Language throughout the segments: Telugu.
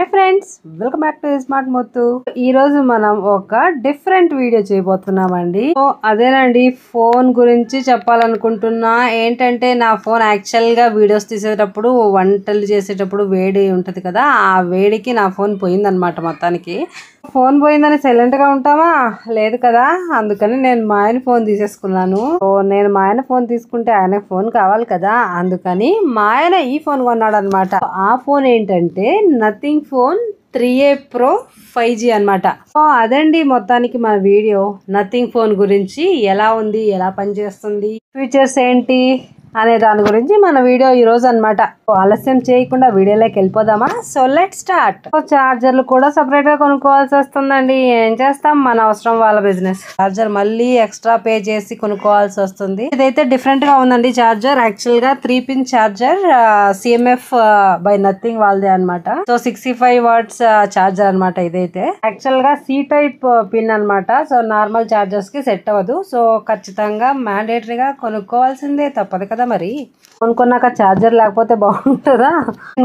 Hey friends, welcome back to Smart Mottu. ఈ రోజు మనం ఒక డిఫరెంట్ వీడియో చేయబోతున్నామండి. సో అదేనండి, ఫోన్ గురించి చెప్పాలనుకుంటున్నా. ఏంటంటే నా ఫోన్ యాక్చువల్ గా వీడియోస్ తీసేటప్పుడు, వంటలు చేసేటప్పుడు వేడి ఉంటది కదా, ఆ వేడికి నా ఫోన్ పోయిందనమాట. మొత్తానికి ఫోన్ పోయిందని సైలెంట్ గా ఉంటామా? లేదు కదా. అందుకని నేను మా ఆయన ఫోన్ తీసేసుకున్నాను. నేను మా ఆయన ఫోన్ తీసుకుంటే ఆయన ఫోన్ కావాలి కదా, అందుకని మా ఆయన ఈ ఫోన్ కొన్నాడు అనమాట. ఆ ఫోన్ ఏంటంటే nothing phone 3A Pro 5G అనమాట. సో అదండి మొత్తానికి మన వీడియో. నథింగ్ ఫోన్ గురించి ఎలా ఉంది, ఎలా పనిచేస్తుంది, ఫీచర్స్ ఏంటి అనే దాని గురించి మన వీడియో ఈ రోజు అనమాట. ఆలస్యం చేయకుండా వీడియోలోకి వెళ్ళిపోదామా? So let start. చార్జర్లు కూడా సపరేట్ గా కొనుక్కోవాల్సి వస్తుందండి. ఏం చేస్తాం, మన అవసరం వాళ్ళ బిజినెస్. చార్జర్ మళ్ళీ ఎక్స్ట్రా పే చేసి కొనుక్కోవాల్సి వస్తుంది. ఇదైతే డిఫరెంట్ గా ఉందండి చార్జర్. యాక్చువల్ గా 3-pin charger, CMF by nothing వాళ్ళదే అనమాట. సో 65 watts చార్జర్ అనమాట. ఇదైతే యాక్చువల్ గా C టైప్ పిన్ అనమాట. సో నార్మల్ చార్జర్స్ కి సెట్ అవ్వదు. సో ఖచ్చితంగా మ్యాండేటరీగా కొనుక్కోవాల్సిందే, తప్పదు కదా. మరి కొనుక్కున్నాక చార్జర్ లేకపోతే బాగుంటుందా?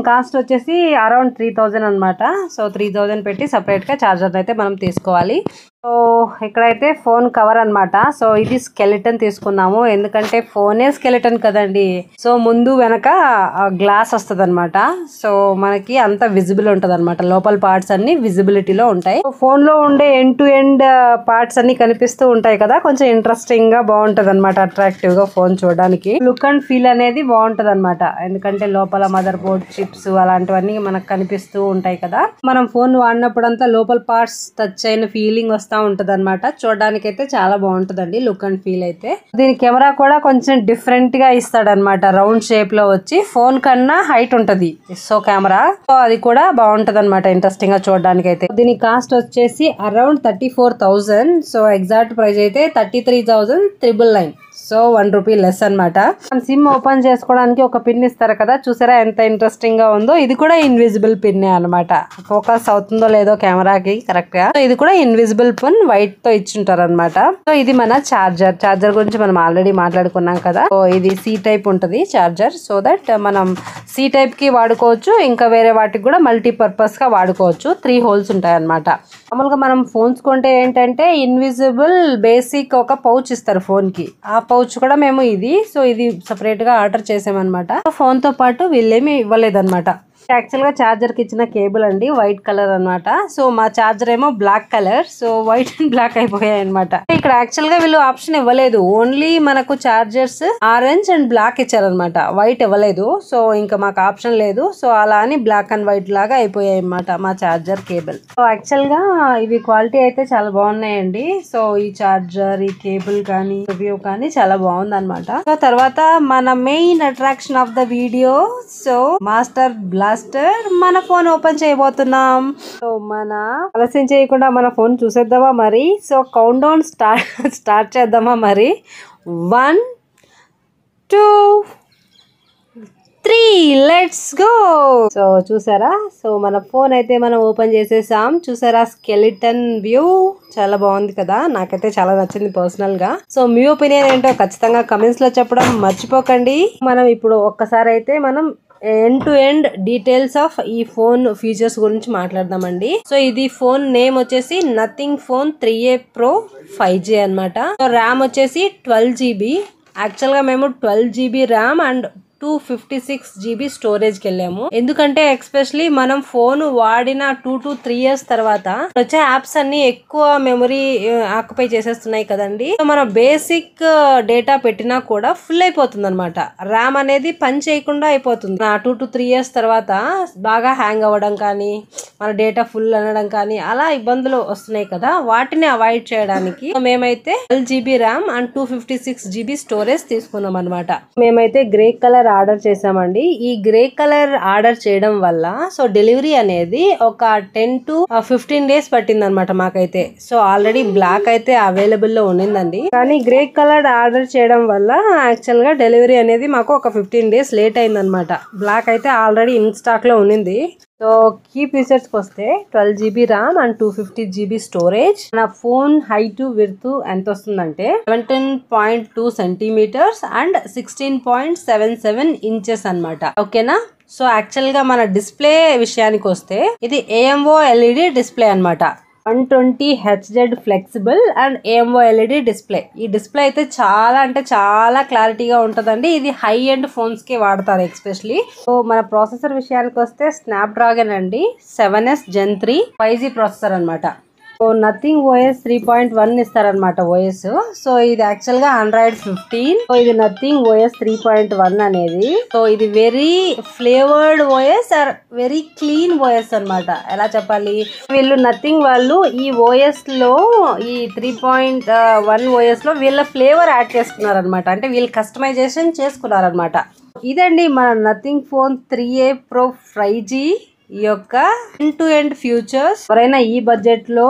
కాస్ట్ వచ్చేసి అరౌండ్ 3000 అనమాట. సో 3000 పెట్టి సపరేట్ గా చార్జర్ అయితే మనం తీసుకోవాలి. సో ఇక్కడైతే ఫోన్ కవర్ అనమాట. సో ఇది స్కెలిటన్ తీసుకున్నాము, ఎందుకంటే ఫోనే స్కెలిటన్ కదండి. సో ముందు వెనక గ్లాస్ వస్తుంది అనమాట. సో మనకి అంత విజిబుల్ ఉంటది అనమాట. లోపల పార్ట్స్ అన్ని విజిబిలిటీలో ఉంటాయి. ఫోన్ లో ఉండే ఎండ్ టు ఎండ్ పార్ట్స్ అన్ని కనిపిస్తూ ఉంటాయి కదా, కొంచెం ఇంట్రెస్టింగ్ గా బాగుంటది అనమాట. అట్రాక్టివ్ గా ఫోన్ చూడడానికి లుక్ అండ్ ఫీల్ అనేది బాగుంటది అనమాట. ఎందుకంటే లోపల మదర్ బోర్డ్ చిప్స్ అలాంటివన్నీ మనకు కనిపిస్తూ ఉంటాయి కదా. మనం ఫోన్ వాడినప్పుడంతా లోపల పార్ట్స్ టచ్ అయిన ఫీలింగ్ వస్తా ఉంటది అనమాట. చూడడానికి అయితే చాలా బాగుంటదండి లుక్ అండ్ ఫీల్ అయితే. దీని కెమెరా కూడా కొంచెం డిఫరెంట్ గా ఇస్తాడనమాట. రౌండ్ షేప్ లో వచ్చి ఫోన్ కన్నా హైట్ ఉంటది. సో కెమెరా, సో అది కూడా బాగుంటది అనమాట, ఇంట్రెస్టింగ్ గా చూడడానికి అయితే. దీని కాస్ట్ వచ్చేసి అరౌండ్ 34,000. సో ఎగ్జాక్ట్ ప్రైస్ అయితే 33,999. సో 1 రూపీ లెస్ అనమాట. సిమ్ ఓపెన్ చేసుకోవడానికి ఒక పిన్ ఇస్తారు కదా, చూసారా ఎంత ఇంట్రెస్టింగ్ గా ఉందో. ఇది కూడా ఇన్విజిబుల్ పిన్ అనమాట. ఫోకస్ అవుతుందో లేదో కెమెరాకి కరెక్ట్ గా. సో ఇది కూడా ఇన్విజిబుల్ పిన్ వైట్ తో ఇచ్చింటారు అనమాట. సో ఇది మన చార్జర్ గురించి మనం ఆల్రెడీ మాట్లాడుకున్నాం కదా. సో ఇది C టైప్ ఉంటది చార్జర్. సో దట్ మనం C టైప్ కి వాడుకోవచ్చు, ఇంకా వేరే వాటికి కూడా మల్టీపర్పస్ గా వాడుకోవచ్చు. 3 హోల్స్ ఉంటాయి అనమాట. మామూలుగా మనం ఫోన్స్ కొంటే ఏంటంటే ఇన్విజిబుల్ బేసిక్ ఒక పౌచ్ ఇస్తారు ఫోన్ కి. ఆ పౌచ్ కూడా మేము ఇది సపరేట్ గా ఆర్డర్ చేసామన్నమాట. ఫోన్ తో పాటు వీళ్ళేమి ఇవ్వలేదన్నమాట. యాక్చువల్ గా చార్జర్ కి ఇచ్చిన కేబుల్ అండి, వైట్ కలర్ అనమాట. సో మా చార్జర్ ఏమో black colour. So white and black అయిపోయాయి అనమాట. ఇక్కడ యాక్చువల్ గా వీళ్ళు ఆప్షన్ ఇవ్వలేదు. ఓన్లీ మనకు చార్జర్స్ ఆరెంజ్ అండ్ బ్లాక్ ఇచ్చారనమాట, వైట్ ఇవ్వలేదు. సో ఇంకా మాకు ఆప్షన్ లేదు. సో అలా అని బ్లాక్ అండ్ వైట్ లాగా అయిపోయాయి అనమాట మా చార్జర్ కేబుల్. సో యాక్చువల్ గా ఇవి క్వాలిటీ అయితే చాలా బాగున్నాయండి. సో ఈ చార్జర్, ఈ కేబుల్ కానీ, రివ్యూ కానీ చాలా బాగుంది అనమాట. సో తర్వాత మన main attraction of the video, so master blaster మన ఫోన్ ఓపెన్ చేయబోతున్నాం. సో మన ఆలస్యం చేయకుండా మన ఫోన్ చూసేద్దామా మరి? సో కౌంట్ డౌన్ స్టార్ట్ చేద్దామా మరి? 1, 2, 3 లెట్స్ గో. సో చూసారా, సో మన ఫోన్ అయితే మనం ఓపెన్ చేసేసాం. చూసారా స్కెలిటన్ వ్యూ, చాలా బాగుంది కదా. నాకైతే చాలా నచ్చింది పర్సనల్ గా. సో మీ ఒపీనియన్ ఏంటో ఖచ్చితంగా కమెంట్స్ లో చెప్పడం మర్చిపోకండి. మనం ఇప్పుడు ఒక్కసారి అయితే మనం end to end details of ఈ ఫోన్ ఫీచర్స్ గురించి మాట్లాడదామండి. సో ఇది ఫోన్ నేమ్ వచ్చేసి nothing phone 3A Pro 5G అనమాట. సో ర్యామ్ వచ్చేసి 12GB. యాక్చువల్ గా మేము 12GB RAM and 256GB storage కి వెళ్ళాము. ఎందుకంటే ఎక్స్పెషలీ మనం ఫోన్ వాడిన 2 to 3 years తర్వాత వచ్చే యాప్స్ అన్ని ఎక్కువ మెమరీ ఆక్యుపై చేసేస్తున్నాయి కదండి. సో మన బేసిక్ డేటా పెట్టినా కూడా ఫుల్ అయిపోతుంది అనమాట. ర్యామ్ అనేది పని చేయకుండా అయిపోతుంది. 2 to 3 years తర్వాత బాగా హ్యాంగ్ అవ్వడం కానీ, మన డేటా ఫుల్ అనడం కానీ అలా ఇబ్బందులు వస్తున్నాయి కదా. వాటిని అవాయిడ్ చేయడానికి మేమైతే 12GB RAM and 256GB storage తీసుకున్నాం అనమాట. మేమైతే గ్రే కలర్ ఆర్డర్ చేసామండి. ఈ గ్రే కలర్ ఆర్డర్ చేయడం వల్ల సో డెలివరీ అనేది ఒక 10 to 15 days పట్టింది అనమాట మాకైతే. సో ఆల్రెడీ బ్లాక్ అయితే అవైలబుల్ లో ఉండిందండి, కానీ గ్రే కలర్ ఆర్డర్ చేయడం వల్ల యాక్చువల్ గా డెలివరీ అనేది మాకు ఒక 15 days లేట్ అయింది అనమాట. బ్లాక్ అయితే ఆల్రెడీ ఇన్ స్టాక్ లో ఉండింది. సో కీ ఫీచర్స్ కి వస్తే 12GB RAM and 250GB storage. నా ఫోన్ హైట్ విడ్త్ ఎంత వస్తుందంటే 17.2 centimeters అండ్ 16.77 inches అన్నమాట. ఓకేనా. సో యాక్చువల్ గా మన డిస్ప్లే విషయానికి వస్తే ఇది AMO LED డిస్ప్లే అన్నమాట. 120 Hz flexible and AMO LED display. ఈ డిస్ప్లే అయితే చాలా అంటే చాలా క్లారిటీగా ఉంటుందండి. ఇది హై ఎండ్ ఫోన్స్ కి వాడతారు ఎక్స్పెషలీ. సో మన ప్రాసెసర్ విషయానికి వస్తే స్నాప్డ్రాగన్ అండి 7S Gen 3 5G ప్రాసెసర్ అన్నమాట. సో నథింగ్ OS 3.1 ఇస్తారనమాట OS. సో ఇది యాక్చువల్ గా Android 15. సో ఇది నథింగ్ OS 3.1 అనేది. సో ఇది very flavoured OS or very clean OS అన్నమాట. ఎలా చెప్పాలి, వీళ్ళు నథింగ్ వాళ్ళు ఈ OS లో ఈ 3.1 OS లో వీళ్ళ ఫ్లేవర్ యాడ్ చేసుకున్నారనమాట. అంటే వీళ్ళు కస్టమైజేషన్ చేసుకున్నారనమాట. ఇదండి మన nothing phone 3A Pro 5G ఈ యొక్క ఎండ్ టు ఎండ్ ఫ్యూచర్స్. ఎవరైనా ఈ బడ్జెట్ లో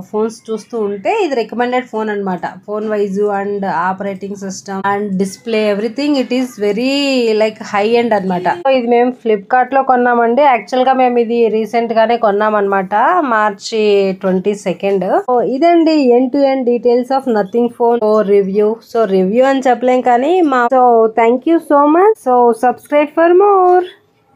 ఫోన్స్ చూస్తూ ఉంటే ఇది రికమెండెడ్ ఫోన్ అన్నమాట. Phone wise and operating system and display everything it is very like high end అన్నమాట. ఇది మేము ఫ్లిప్కార్ట్ లో కొన్నామండి. యాక్చువల్ గా మేము ఇది రీసెంట్ గానే కొన్నామన్నమాట, మార్చి 22. సో ఇదండి end to end details of nothing phone review. So review అని చెప్పలేం కానీ so thank you so much. So subscribe for more.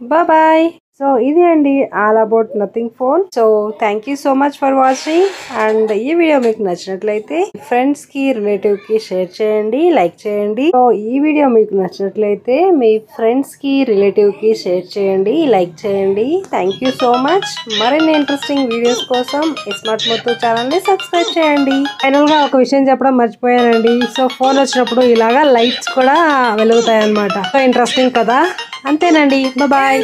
Bye. So ఇది అండి all about nothing phone. So thank you so much for watching. And ఈ వీడియో మీకు నచ్చినట్లయితే ఫ్రెండ్స్ కి రిలేటివ్ కి షేర్ చేయండి, లైక్ చేయండి. సో ఈ వీడియో మీకు నచ్చినట్లయితే మీ ఫ్రెండ్స్ కి రిలేటివ్ కి షేర్ చేయండి, లైక్ చేయండి. Thank you so much. మరిన్ని ఇంట్రెస్టింగ్ వీడియోస్ కోసం స్మార్ట్ మొత్తం ఛానల్ ని సబ్స్క్రైబ్ చేయండి. ఫైనల్ గా ఒక విషయం చెప్పడం మర్చిపోయానండి. సో ఫోన్ వచ్చినప్పుడు ఇలాగా లైట్స్ కూడా వెలుగుతాయి అన్నమాట. సో ఇంట్రెస్టింగ్ కదా. అంతేనండి. బాయ్.